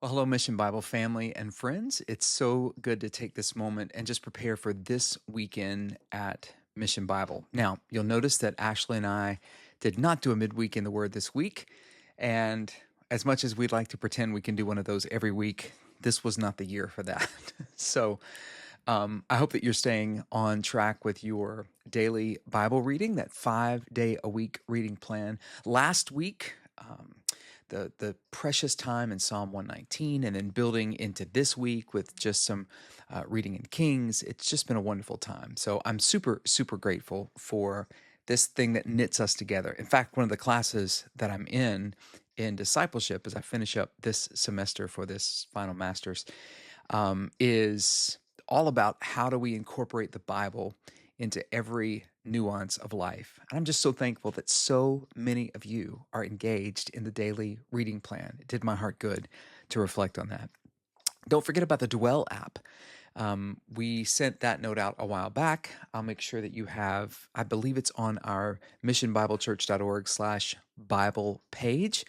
Well, hello, Mission Bible family and friends. It's so good to take this moment and just prepare for this weekend at Mission Bible. Now, you'll notice that Ashley and I did not do a midweek in the Word this week. And as much as we'd like to pretend we can do one of those every week, this was not the year for that. So I hope that you're staying on track with your daily Bible reading, that 5 day a week reading plan. Last week, the precious time in Psalm 119, and then building into this week with just some reading in Kings. It's just been a wonderful time. So I'm super grateful for this thing that knits us together. In fact, one of the classes that I'm in discipleship as I finish up this semester for this final master's is all about how do we incorporate the Bible into every nuance of life. And I'm just so thankful that so many of you are engaged in the daily reading plan. It did my heart good to reflect on that. Don't forget about the Dwell app. We sent that note out a while back. I'll make sure that you have, I believe it's on our missionbiblechurch.org/Bible page.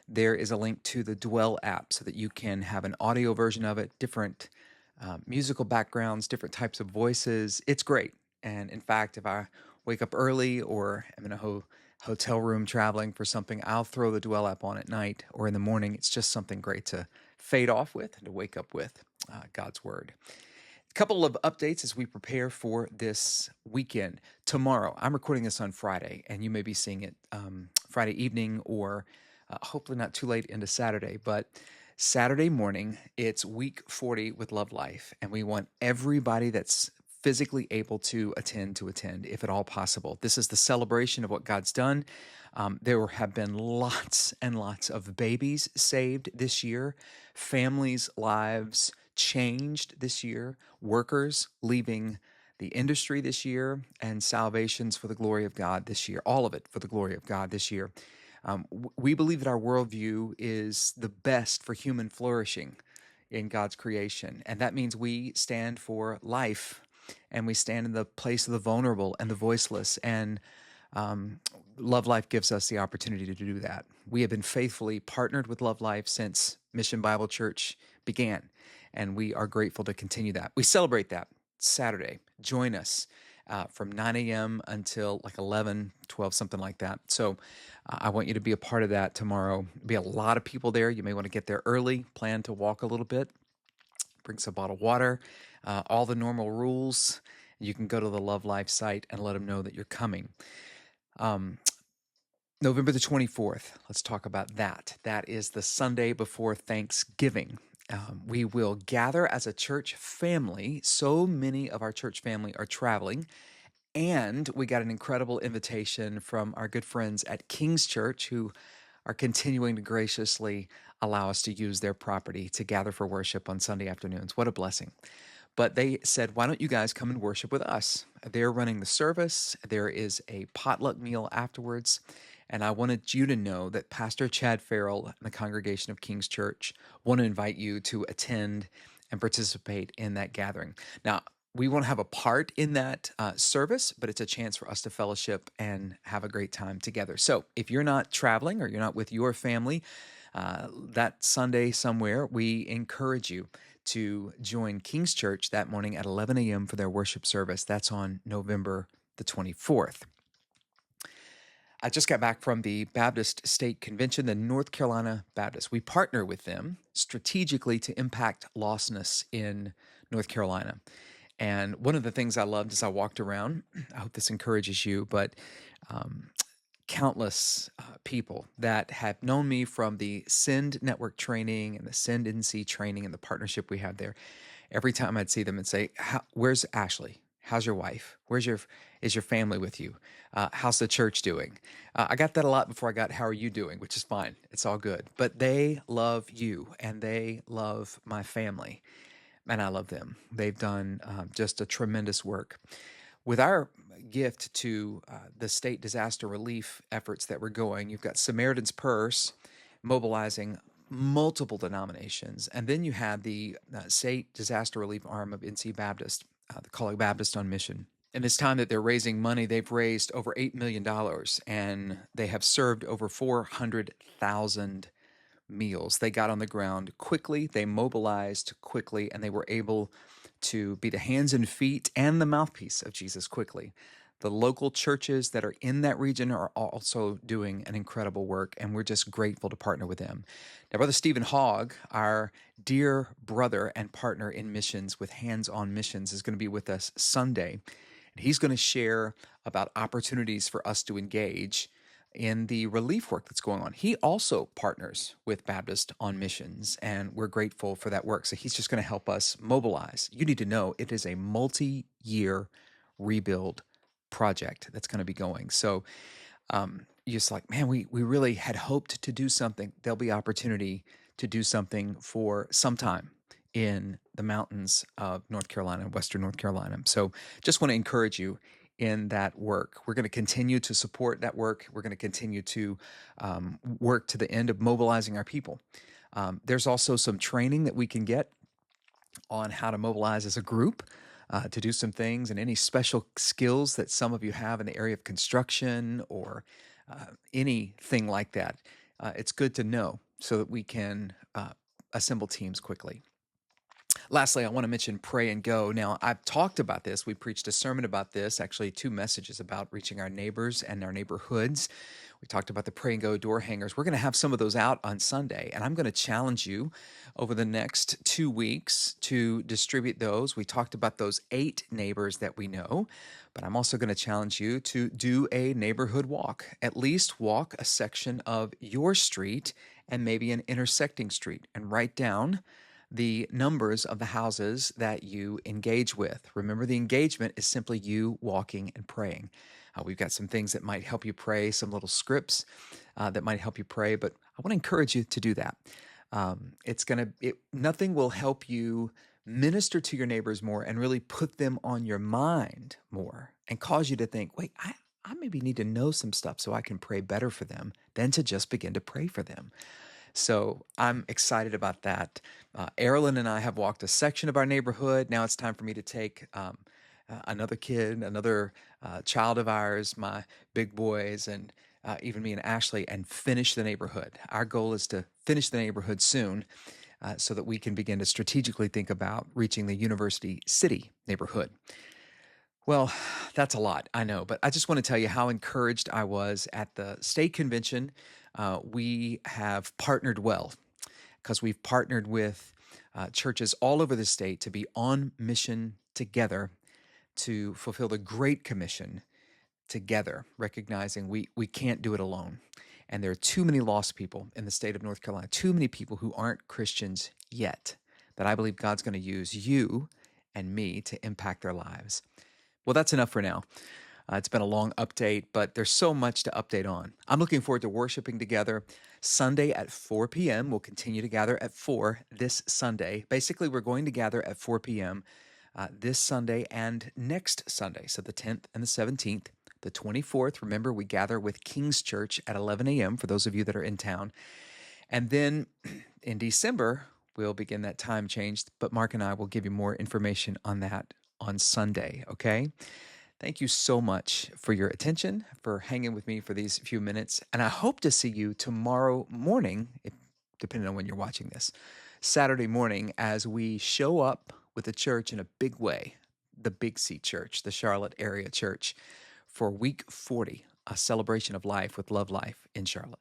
There is a link to the Dwell app so that you can have an audio version of it, different musical backgrounds, different types of voices. It's great. And in fact, if I wake up early or am in a hotel room traveling for something, I'll throw the Dwell app on at night or in the morning. It's just something great to fade off with and to wake up with God's Word. A couple of updates as we prepare for this weekend. Tomorrow, I'm recording this on Friday, and you may be seeing it Friday evening or hopefully not too late into Saturday. But Saturday morning, it's week 40 with Love Life, and we want everybody that's physically able to attend, if at all possible. This is the celebration of what God's done. There have been lots and lots of babies saved this year, families' lives changed this year, workers leaving the industry this year, and salvations for the glory of God this year, all of it for the glory of God this year. We believe that our worldview is the best for human flourishing in God's creation. And that means we stand for life, and we stand in the place of the vulnerable and the voiceless. And Love Life gives us the opportunity to do that. We have been faithfully partnered with Love Life since Mission Bible Church began, and we are grateful to continue that. We celebrate that Saturday. Join us from 9 a.m. until like 11, 12, something like that. So I want you to be a part of that tomorrow. There'll be a lot of people there. You may want to get there early, plan to walk a little bit, bring some bottled water, all the normal rules. You can go to the Love Life site and let them know that you're coming. November the 24th, let's talk about that. That is the Sunday before Thanksgiving. We will gather as a church family. So many of our church family are traveling. And we got an incredible invitation from our good friends at King's Church, who are continuing to graciously allow us to use their property to gather for worship on Sunday afternoons. What a blessing. But they said, why don't you guys come and worship with us? They're running the service. There is a potluck meal afterwards. And I wanted you to know that Pastor Chad Farrell and the congregation of King's Church want to invite you to attend and participate in that gathering. Now, we won't have a part in that service, but it's a chance for us to fellowship and have a great time together. So if you're not traveling or you're not with your family that Sunday somewhere, we encourage you to join King's Church that morning at 11 a.m. for their worship service. That's on November the 24th. I just got back from the Baptist State Convention, the North Carolina Baptist. We partner with them strategically to impact lostness in North Carolina. And one of the things I loved as I walked around, I hope this encourages you, but countless people that have known me from the Send Network training and the Send NC training and the partnership we have there. Every time I'd see them and say, where's Ashley? How's your wife? Is your family with you? How's the church doing? I got that a lot before I got, how are you doing? Which is fine. It's all good. But they love you and they love my family. And I love them. They've done just a tremendous work. With our gift to the state disaster relief efforts that we're going, you've got Samaritan's Purse mobilizing multiple denominations. And then you have the state disaster relief arm of NC Baptist, the College Baptist on Mission. In this time that they're raising money, they've raised over $8 million, and they have served over 400,000 meals. They got on the ground quickly, they mobilized quickly, and they were able to be the hands and feet and the mouthpiece of Jesus quickly. The local churches that are in that region are also doing an incredible work, and we're just grateful to partner with them. Now, Brother Stephen Hogg, our dear brother and partner in missions with Hands on Missions, is going to be with us Sunday. And he's going to share about opportunities for us to engage in the relief work that's going on. He also partners with Baptist on Missions, and we're grateful for that work. So he's just going to help us mobilize. You need to know it is a multi-year rebuild project that's going to be going. So you're just like, man, we really had hoped to do something. There'll be opportunity to do something for some time in the mountains of North Carolina, Western North Carolina. So just want to encourage you in that work. We're going to continue to support that work. We're going to continue to work to the end of mobilizing our people. There's also some training that we can get on how to mobilize as a group to do some things, and any special skills that some of you have in the area of construction or anything like that. It's good to know so that we can assemble teams quickly. Lastly, I want to mention Pray and Go. Now, I've talked about this. We preached a sermon about this, actually 2 messages about reaching our neighbors and our neighborhoods. We talked about the Pray and Go door hangers. We're going to have some of those out on Sunday, and I'm going to challenge you over the next 2 weeks to distribute those. We talked about those 8 neighbors that we know, but I'm also going to challenge you to do a neighborhood walk. At least walk a section of your street and maybe an intersecting street, and write down the numbers of the houses that you engage with. Remember, the engagement is simply you walking and praying. We've got some things that might help you pray, some little scripts that might help you pray, but I want to encourage you to do that. Nothing will help you minister to your neighbors more and really put them on your mind more and cause you to think, wait, I maybe need to know some stuff so I can pray better for them than to just begin to pray for them. So I'm excited about that. Erilyn and I have walked a section of our neighborhood. Now it's time for me to take another kid, another child of ours, my big boys, and even me and Ashley, and finish the neighborhood. Our goal is to finish the neighborhood soon so that we can begin to strategically think about reaching the University City neighborhood. Well, that's a lot, I know, but I just want to tell you how encouraged I was at the state convention. We have partnered well because we've partnered with churches all over the state to be on mission together to fulfill the Great Commission together, recognizing we can't do it alone. And there are too many lost people in the state of North Carolina, too many people who aren't Christians yet, that I believe God's going to use you and me to impact their lives. Well, that's enough for now. It's been a long update, but there's so much to update on. I'm looking forward to worshiping together Sunday at 4 p.m. We'll continue to gather at 4 this Sunday. Basically, we're going to gather at 4 p.m. This Sunday and next Sunday, so the 10th and the 17th. The 24th, remember, we gather with King's Church at 11 a.m. for those of you that are in town. And then in December, we'll begin that time change, but Mark and I will give you more information on that on Sunday, okay? Thank you so much for your attention, for hanging with me for these few minutes, and I hope to see you tomorrow morning, depending on when you're watching this, Saturday morning, as we show up with the church in a big way, the Big C Church, the Charlotte area church, for week 40, a celebration of life with Love Life in Charlotte.